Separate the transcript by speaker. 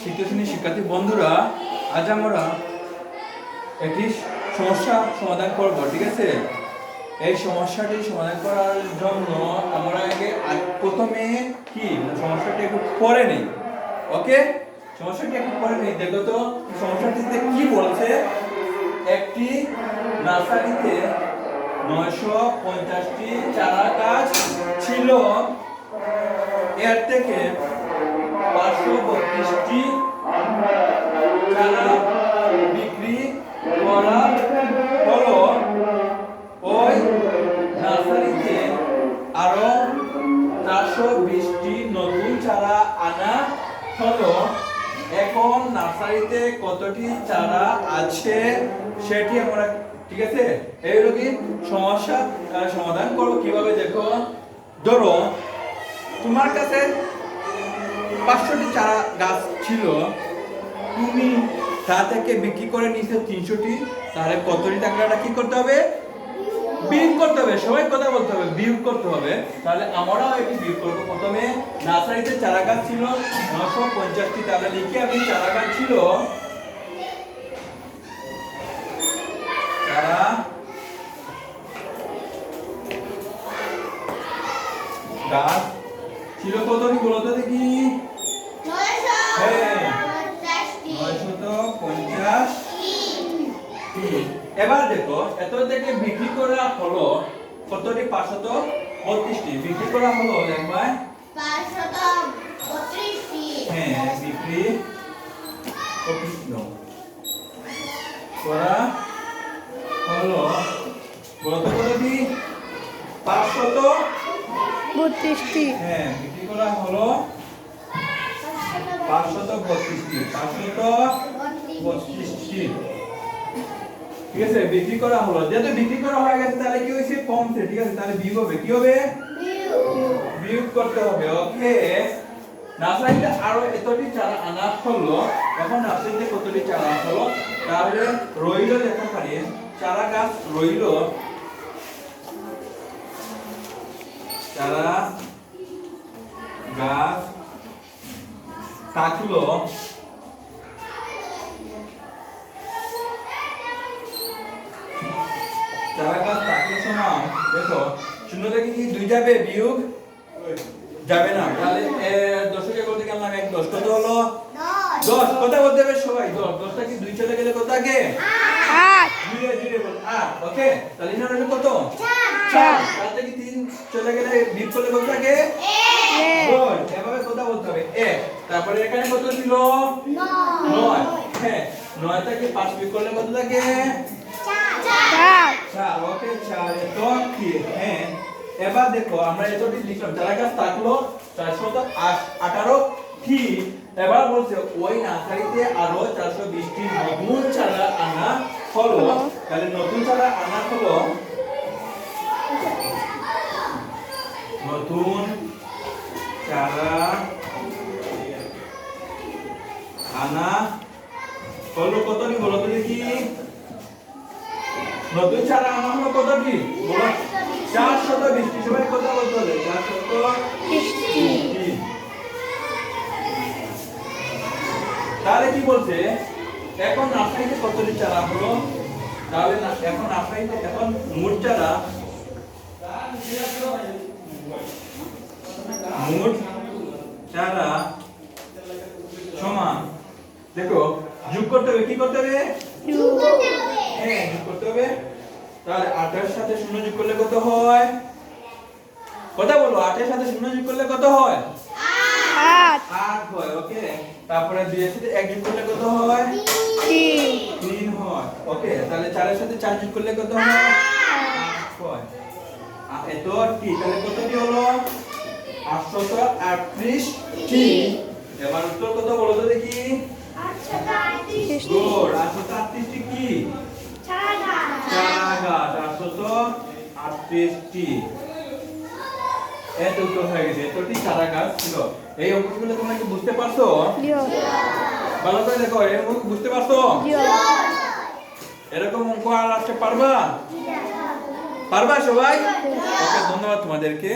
Speaker 1: তৃতীয় শ্রেণীর শিক্ষার্থী বন্ধুরা, আজ আমরা একটি সমস্যা সমাধান করব। ঠিক আছে, এই সমস্যাটি সমাধান করার জন্য আমরা আগে প্রথমে কি সমস্যাটি একটু পড়ে নেই। ওকে, সমস্যাটি একটু পড়ে নেই। দেখো তো সমস্যাটিতে কি বলছে। একটি নার্সারিতে 950টি চারা গাছ ছিল, এর থেকে 532টি চারা বিক্রি করা হলো। ওই নার্সারিতে আরো 420টি নতুন চারা আনা হলো। এখন নার্সারিতে কতটি চারা আছে সেটি আমরা, ঠিক আছে, এই হলো কি সমস্যা সমাধান করব কিভাবে। দেখো, ধরো তোমার কাছে 500টি চারা গাছ ছিল, তুমি তা থেকে বিক্রি করে নিয়েছো 300টি, তাহলে কতটি টাকাটা কি করতে হবে? বিয়োগ করতে হবে। সবাই কথা বলতে হবে, বিয়োগ করতে হবে। তাহলে আমরাও এটি বিয়োগ করব। প্রথমে নার্সারিতে চারা গাছ ছিল 950টি, তাহলে লিখি আমি চারা গাছ ছিল, চারা গাছ ছিল কতটি বলো তো দেখি? 950। এবার দেখো, এত থেকে বিক্রি করা হলো কতটি? 532টি বিক্রি করা হলো। দেখবা
Speaker 2: 532টি।
Speaker 1: হ্যাঁ, বিক্রি করা হলো কত কতটি?
Speaker 3: 532টি।
Speaker 1: হ্যাঁ, বিক্রি করা হলো 532টি। 532টি, ঠিক আছে, বিক্রি করা হলো। যেহেতু বিক্রি করা হয়ে গেছে তাহলে কি হয়েছে? কমছে। ঠিক আছে, তাহলে বিয়োগ হবে। কি হবে? বিয়োগ করতে হবে। ওকে, নার্সারিতে আরো এতটি চারা আনা হলো। এখন নার্সারিতে কতটি চারা হলো? তাহলে রইল, লেখা পারি চারা গাছ রইল, চারা গাছ থাকলো, চারা গাছ থাকলে সমান, দেখো শূন্য থেকে কি 2 যাবে? বিয়োগ যাবে না। তাহলে 10কে বলতে গেলাম 1 10, কত হলো? 10। কথা বলতে হবে সবাই। 10টা কি 2 চলে গেলে কত থাকে?
Speaker 3: 8।
Speaker 1: ধীরে বল 8। ওকে, তাহলে এখানে হলো কত?
Speaker 3: 4।
Speaker 1: 4 থেকে 3 চলে গেলে বিয়োগ করলে কত থাকে?
Speaker 3: 1।
Speaker 1: গুড, এভাবে কথা বলতে হবে। 1, তারপরে এখানে কত ছিল? 9। হ্যাঁ, 9 থেকে 5 বিয়োগ করলে কত থাকে?
Speaker 3: 4।
Speaker 1: 4। ওকে, 4 তো কি? হ্যাঁ, এবার দেখো আমরা এতটি লিখলাম, চারা গাছ থাকলো 418টি। এবার বলছে ওই নার্সারিতে আরো 420টি নতুন চারা আনা হলো। তাহলে নতুন চারা আনা হলো, নতুন চারা আনা হলো কতটি বলো তো দেখি? নতুন চারা আনা হলো কতটি বলো? 420টি। সবাই কথা বলতে হবে, 420টি। তাহলে কি বলছে? এখন নার্সারিতে কতটি চারা হলো? তাহলে এখন নার্সারিতে এখন মোট চারা, মোট চারা সমান, দেখো যোগ করতে হবে। কি করতে হবে? হ্যাঁ, যোগ করতে হবে। তাহলে 8 এর সাথে 0 যোগ করলে কত হয়? কথা বলো, 8 এর সাথে 0 যোগ করলে কত হয়?
Speaker 3: 8।
Speaker 1: 8 হয়। ওকে, তারপরে 2 এর সাথে 1 যোগ করলে কত হয়? 3 হয়। ওকে, তাহলে 4 এর সাথে 4 যোগ করলে কত হয়? 8 হয়। এত টি, তাহলে কতটি হলো? 838টি। এবার উত্তর কত বলো তো দেখি?
Speaker 2: 838টি।
Speaker 1: গুড, 838টি কি? চারা গাছ 838টি। এত উত্তর হয়ে গেছে। এতটি চারা গাছ ছিল। এই অঙ্কগুলো তোমরা কি বুঝতে পারছো? ভালো করে দেখো, এই অঙ্ক বুঝতে পারছো? এরকম অঙ্ক আর আসতে পারবা? পারবা সবাই? ওকে, ধন্যবাদ তোমাদেরকে।